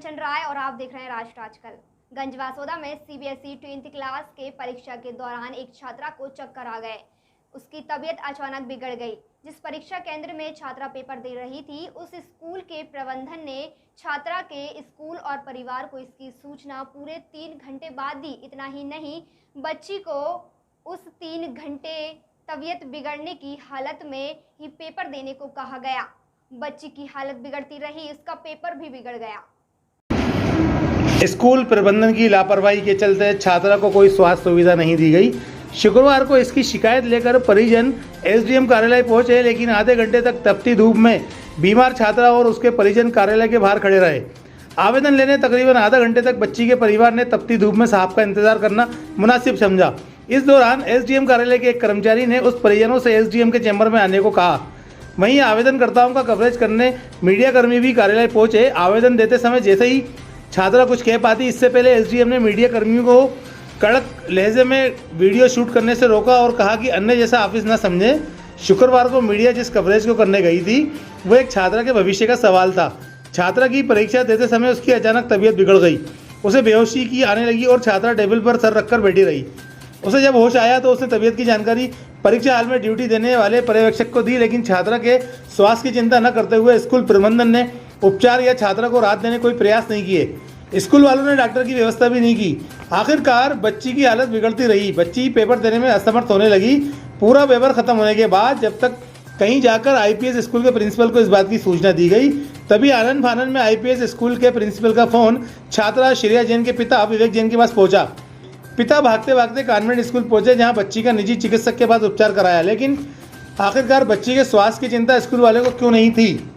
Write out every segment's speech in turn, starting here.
कंचन राय और आप देख रहे हैं राष्ट्र आजकल। गंजवासौदा में सीबीएसई 10th क्लास के परीक्षा के दौरान एक छात्रा को चक्कर आ गए। उसकी तबीयत अचानक बिगड़ गई। जिस परीक्षा केंद्र में छात्रा पेपर दे रही थी, उस स्कूल के प्रबंधन ने छात्रा के स्कूल और परिवार को इसकी सूचना पूरे 3 घंटे बाद दी। इतना ही नहीं, बच्ची को उस 3 घंटे तबीयत बिगड़ने की हालत में ही पेपर देने को कहा गया। बच्ची की हालत बिगड़ती रही, उसका पेपर भी बिगड़ गया। स्कूल प्रबंधन की लापरवाही के चलते छात्रा को कोई स्वास्थ्य सुविधा नहीं दी गई। शुक्रवार को इसकी शिकायत लेकर परिजन एसडीएम कार्यालय पहुंचे, लेकिन आधे घंटे तक तपती धूप में बीमार छात्रा और उसके परिजन कार्यालय के बाहर खड़े रहे। आवेदन लेने तकरीबन आधा घंटे तक बच्ची के परिवार ने तपती धूप में साहब का इंतजार करना मुनासिब समझा। इस दौरान एसडीएम कार्यालय के एक कर्मचारी ने उस परिजनों से एसडीएम के चैम्बर में आने को कहा। वहीं आवेदनकर्ताओं का कवरेज करने मीडियाकर्मी भी कार्यालय पहुंचे। आवेदन देते समय जैसे ही छात्रा कुछ कह पाती, इससे पहले एसडीएम ने मीडिया कर्मियों को कड़क लहजे में वीडियो शूट करने से रोका और कहा कि अन्य जैसा ऑफिस न समझे। शुक्रवार को मीडिया जिस कवरेज को करने गई थी, वो एक छात्रा के भविष्य का सवाल था। छात्रा की परीक्षा देते समय उसकी अचानक तबीयत बिगड़ गई। उसे बेहोशी की आने लगी और छात्रा टेबल पर सर रखकर बैठी रही। उसे जब होश आया तो उसने तबीयत की जानकारी परीक्षा हाल में ड्यूटी देने वाले पर्यवेक्षक को दी, लेकिन छात्रा के स्वास्थ्य की चिंता न करते हुए स्कूल प्रबंधन ने उपचार या छात्रा को राहत देने कोई प्रयास नहीं किए। स्कूल वालों ने डॉक्टर की व्यवस्था भी नहीं की। आखिरकार बच्ची की हालत बिगड़ती रही। बच्ची पेपर देने में असमर्थ होने लगी। पूरा पेपर खत्म होने के बाद जब तक कहीं जाकर आईपीएस स्कूल के प्रिंसिपल को इस बात की सूचना दी गई, तभी आनन फानन में आईपीएस स्कूल के प्रिंसिपल का फोन छात्रा श्रेया जैन के पिता विवेक जैन के पास पहुंचा। पिता भागते भागते कॉन्वेंट स्कूल पहुंचे, जहां बच्ची का निजी चिकित्सक के पास उपचार कराया, लेकिन आखिरकार बच्ची के स्वास्थ्य की चिंता स्कूल वाले को क्यों नहीं थी?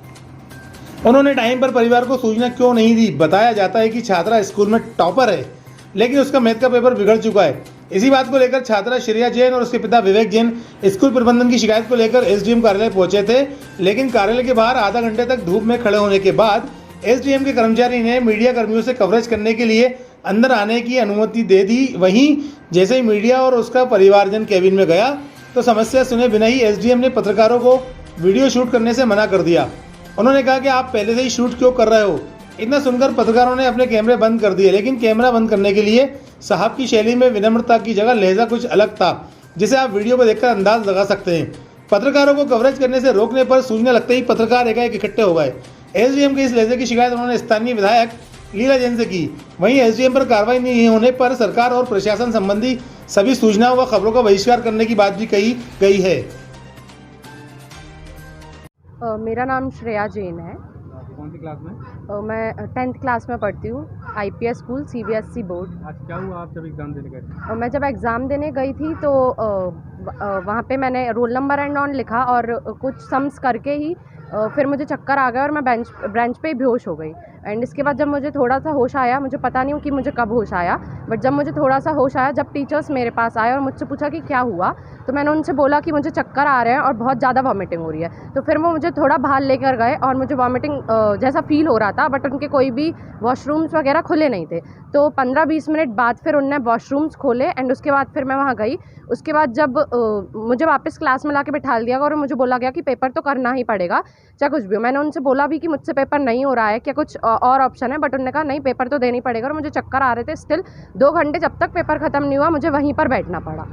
उन्होंने टाइम पर परिवार को सूचना क्यों नहीं दी? बताया जाता है कि छात्रा स्कूल में टॉपर है, लेकिन उसका मैथ का पेपर बिगड़ चुका है। इसी बात को लेकर छात्रा श्रेया जैन और उसके पिता विवेक जैन स्कूल प्रबंधन की शिकायत को लेकर एसडीएम कार्यालय पहुंचे थे, लेकिन कार्यालय के बाहर आधा घंटे तक धूप में खड़े होने के बाद एसडीएम के कर्मचारी ने मीडिया कर्मियों से कवरेज करने के लिए अंदर आने की अनुमति दे दी। वहीं जैसे ही मीडिया और उसका परिवारजन केबिन में गया तो समस्या सुने बिना ही एसडीएम ने पत्रकारों को वीडियो शूट करने से मना कर दिया। उन्होंने कहा कि आप पहले से ही शूट क्यों कर रहे हो? इतना सुनकर पत्रकारों ने अपने कैमरे बंद कर दिए, लेकिन कैमरा बंद करने के लिए साहब की शैली में विनम्रता की जगह लहजा कुछ अलग था, जिसे आप वीडियो को देखकर अंदाज लगा सकते हैं। पत्रकारों को कवरेज करने से रोकने पर सूचना लगते ही पत्रकार एकाएक इकट्ठे हो गए। एसडीएम के इस लहजे की शिकायत उन्होंने स्थानीय विधायक लीला जैन से की। वहीं एसडीएम पर कार्रवाई नहीं होने पर सरकार और प्रशासन संबंधी सभी सूचनाओं व खबरों का बहिष्कार करने की बात भी कही गई है। मेरा नाम श्रेया जैन है। कौन सी क्लास में? मैं 10th क्लास में पढ़ती हूँ, आईपीएस स्कूल सीबीएसई बोर्ड। आज क्या हुआ आप जब एग्ज़ाम देने गए? मैं जब एग्ज़ाम देने गई थी तो वहाँ पे मैंने रोल नंबर एंड ऑन लिखा और कुछ सम्स करके ही फिर मुझे चक्कर आ गया और मैं बेंच पे ही बेहोश हो गई। एंड इसके बाद जब मुझे थोड़ा सा होश आया, मुझे पता नहीं कि मुझे कब होश आया, बट जब मुझे थोड़ा सा होश आया, जब टीचर्स मेरे पास आए और मुझसे पूछा कि क्या हुआ, तो मैंने उनसे बोला कि मुझे चक्कर आ रहे हैं और बहुत ज़्यादा वॉमिटिंग हो रही है। तो फिर वो मुझे थोड़ा बाहर लेकर गए और मुझे वॉमिटिंग जैसा फील हो रहा था, बट उनके कोई भी वॉशरूम्स वगैरह खुले नहीं थे। तो 15-20 मिनट बाद फिर उनने वॉशरूम्स खोले एंड उसके बाद फिर मैं वहाँ गई। उसके बाद जब मुझे वापस क्लास में ला के बिठा दिया और मुझे बोला गया कि पेपर तो करना ही पड़ेगा चाहे कुछ भी हो। मैंने उनसे बोला भी कि मुझसे पेपर नहीं हो रहा है, क्या कुछ और ऑप्शन है, बट उन्होंने कहा नहीं, पेपर तो देना ही पड़ेगा। और मुझे चक्कर आ रहे थे। स्टिल 2 घंटे जब तक पेपर ख़त्म नहीं हुआ मुझे वहीं पर बैठना पड़ा।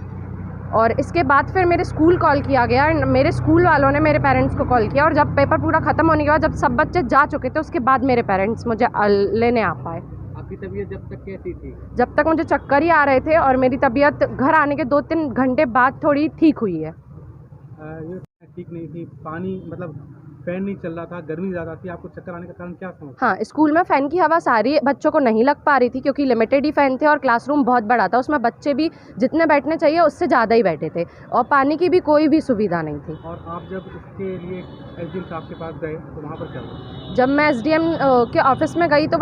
और इसके बाद फिर मेरे स्कूल कॉल किया गया एंड मेरे स्कूल वालों ने मेरे पेरेंट्स को कॉल किया, और जब पेपर पूरा ख़त्म होने के बाद जब सब बच्चे जा चुके थे, उसके बाद मेरे पेरेंट्स मुझे लेने आ पाए। आपकी तबीयत जब तक कैसी थी? जब तक मुझे चक्कर ही आ रहे थे और मेरी तबीयत घर आने के 2-3 घंटे बाद थोड़ी ठीक हुई है। ये ठीक नहीं थी, पानी मतलब फैन नहीं चल रहा था, गर्मी ज़्यादा थी, आपको चक्कर आने का कारण क्या समझ? हाँ, स्कूल में फ़ैन की हवा सारी बच्चों को नहीं लग पा रही थी क्योंकि लिमिटेड ही फ़ैन थे और क्लासरूम बहुत बड़ा था, उसमें बच्चे भी जितने बैठने चाहिए उससे ज़्यादा ही बैठे थे और पानी की भी कोई भी सुविधा नहीं थी। और आप जब इसके लिए एसडीएम साहब के पास गए तो वहाँ पर क्या हुआ? जब मैं एसडीएम के ऑफिस में गई तो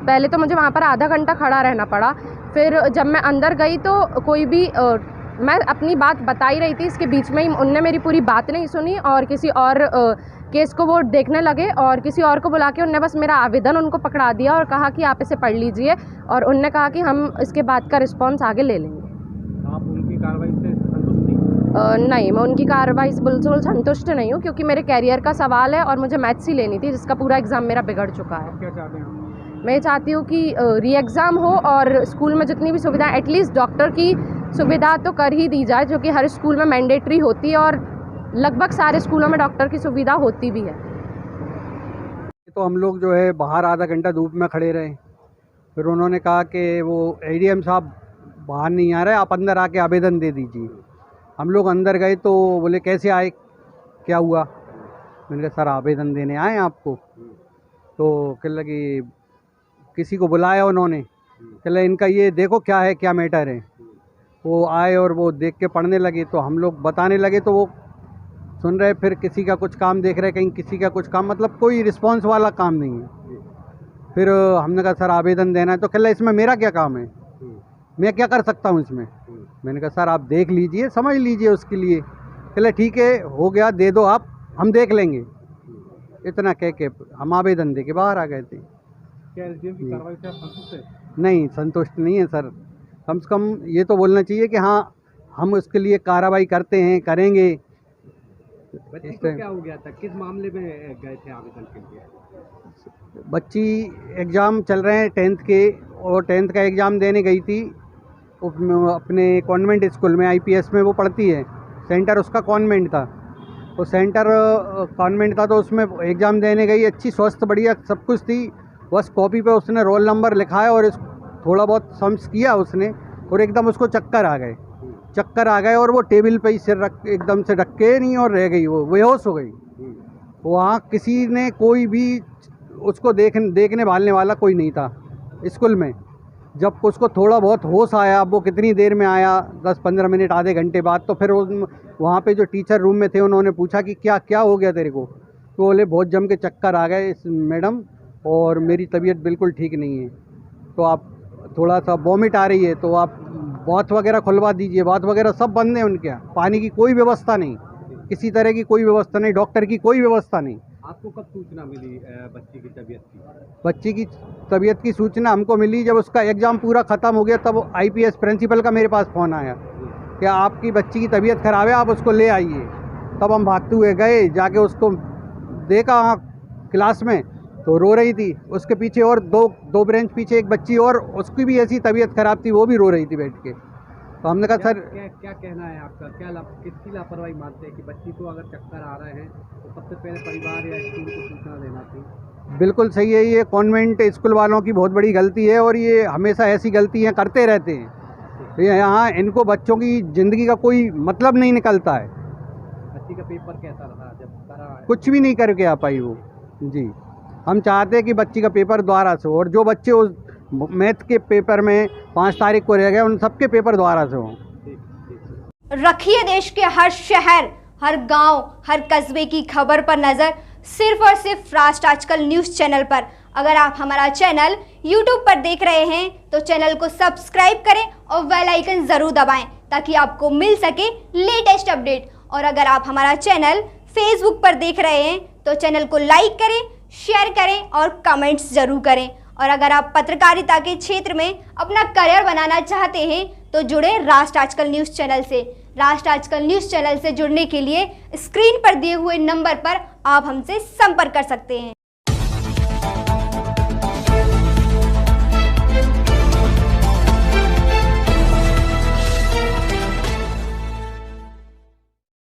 पहले तो मुझे वहाँ पर आधा घंटा खड़ा रहना पड़ा। फिर जब मैं अंदर गई तो कोई भी मैं अपनी बात बता ही रही थी, इसके बीच में ही उनने मेरी पूरी बात नहीं सुनी और किसी और केस को वो देखने लगे और किसी और को बुला के उनने बस मेरा आवेदन उनको पकड़ा दिया और कहा कि आप इसे पढ़ लीजिए, और उनने कहा कि हम इसके बाद का रिस्पॉन्स आगे ले लेंगे। आप उनकी कार्रवाई से संतुष्ट थी? नहीं, मैं उनकी कार्रवाई से बिल्कुल संतुष्ट नहीं हूँ, क्योंकि मेरे कैरियर का सवाल है और मुझे मैथ्स ही लेनी थी, जिसका पूरा एग्ज़ाम मेरा बिगड़ चुका है। क्या चाहते हैं आप? मैं चाहती हूँ कि री एग्ज़ाम हो और स्कूल में जितनी भी सुविधा, एटलीस्ट डॉक्टर की सुविधा तो कर ही दी जाए, जो कि हर स्कूल में मैंडेटरी होती है और लगभग सारे स्कूलों में डॉक्टर की सुविधा होती भी है। तो हम लोग जो है बाहर आधा घंटा धूप में खड़े रहे, फिर उन्होंने कहा कि वो एडीएम साहब बाहर नहीं आ रहे, आप अंदर आके आवेदन दे दीजिए। हम लोग अंदर गए तो बोले कैसे आए, क्या हुआ? मैंने कहा सर आवेदन देने आए आपको। तो कहने लगी किसी को बुलाया उन्होंने, कहले इनका ये देखो क्या है, क्या मैटर है। वो आए और वो देख के पढ़ने लगे, तो हम लोग बताने लगे तो वो सुन रहे, फिर किसी का कुछ काम देख रहे, कहीं किसी का कुछ काम, मतलब कोई रिस्पॉन्स वाला काम नहीं है। फिर हमने कहा सर आवेदन देना है, तो कहला इसमें मेरा क्या काम है, मैं क्या कर सकता हूँ इसमें? मैंने कहा सर आप देख लीजिए, समझ लीजिए उसके लिए। कहले ठीक है, हो गया, दे दो आप, हम देख लेंगे। इतना कह के हम आवेदन दे के बाहर आ गए थे। क्या एसडीएम की कार्रवाई से आप संतुष्ट है? नहीं, संतुष्ट नहीं है सर। कम से कम ये तो बोलना चाहिए कि हाँ हम उसके लिए कार्रवाई करते हैं, करेंगे। बच्ची को क्या हो गया था, किस मामले में गए थे आवेदन के लिए? बच्ची एग्ज़ाम चल रहे हैं 10th के, और 10th का एग्ज़ाम देने गई थी अपने कॉन्वेंट स्कूल में, आईपीएस में वो पढ़ती है। सेंटर उसका कॉन्वेंट था, तो सेंटर कॉन्वेंट था, तो उसमें एग्ज़ाम देने गई, अच्छी स्वस्थ बढ़िया सब कुछ थी। बस कॉपी पे उसने रोल नंबर लिखा है और थोड़ा बहुत सम्स किया उसने, और एकदम उसको चक्कर आ गए और वो टेबल पे ही सिर रख एकदम से रख के नहीं और रह गई, वो बेहोश हो गई। वहाँ किसी ने कोई भी उसको देखने भालने वाला कोई नहीं था स्कूल में। जब उसको थोड़ा बहुत होश आया, वो कितनी देर में आया, 10-15 मिनट आधे घंटे बाद, तो फिर वहाँ पे जो टीचर रूम में थे उन्होंने पूछा कि क्या क्या हो गया तेरे को? तो बोले बहुत जम के चक्कर आ गए मैडम, और मेरी तबीयत बिल्कुल ठीक नहीं है, तो आप थोड़ा सा वॉमिट आ रही है, तो आप बाथ वगैरह खुलवा दीजिए। बाथ वगैरह सब बंद है उनके यहाँ, पानी की कोई व्यवस्था नहीं, किसी तरह की कोई व्यवस्था नहीं, डॉक्टर की कोई व्यवस्था नहीं। आपको कब सूचना मिली बच्ची की तबीयत की? बच्ची की तबीयत की सूचना हमको मिली जब उसका एग्ज़ाम पूरा ख़त्म हो गया, तब आईपीएस प्रिंसिपल का मेरे पास फ़ोन आया कि आपकी बच्ची की तबीयत ख़राब है, आप उसको ले आइए। तब हम भागते हुए गए, जाके उसको देखा क्लास में, तो रो रही थी। उसके पीछे और दो ब्रेंच पीछे एक बच्ची और, उसकी भी ऐसी तबीयत ख़राब थी, वो भी रो रही थी बैठ के। तो हमने कहा सर क्या कहना है आपका, किसकी लापरवाही मानते हैं कि बच्ची को अगर चक्कर आ रहे हैं तो सबसे पहले परिवार या स्कूल को सूचना देना थी? बिल्कुल सही है, ये कॉन्वेंट स्कूल वालों की बहुत बड़ी गलती है, और ये हमेशा ऐसी गलतियाँ करते रहते हैं। यहाँ इनको बच्चों की ज़िंदगी का कोई मतलब नहीं निकलता है। बच्ची का पेपर कैसा रहा जब करा? कुछ भी नहीं करके आ पाई वो जी। हम चाहते हैं कि बच्ची का पेपर दोबारा से हो, और जो बच्चे उस मैथ के पेपर में 5 तारीख को रह गए, उन सबके पेपर दोबारा से हों। रखिए देश के हर शहर, हर गांव, हर कस्बे की खबर पर नजर, सिर्फ और सिर्फ राष्ट्र आजकल न्यूज़ चैनल पर। अगर आप हमारा चैनल YouTube पर देख रहे हैं तो चैनल को सब्सक्राइब करें और बेल आइकन जरूर दबाएं, ताकि आपको मिल सके लेटेस्ट अपडेट। और अगर आप हमारा चैनल Facebook पर देख रहे हैं तो चैनल को लाइक करें, शेयर करें और कमेंट्स जरूर करें। और अगर आप पत्रकारिता के क्षेत्र में अपना करियर बनाना चाहते हैं तो जुड़े राष्ट्र आजकल न्यूज़ चैनल से। राष्ट्र आजकल न्यूज़ चैनल से जुड़ने के लिए स्क्रीन पर दिए हुए नंबर पर आप हमसे संपर्क कर सकते हैं।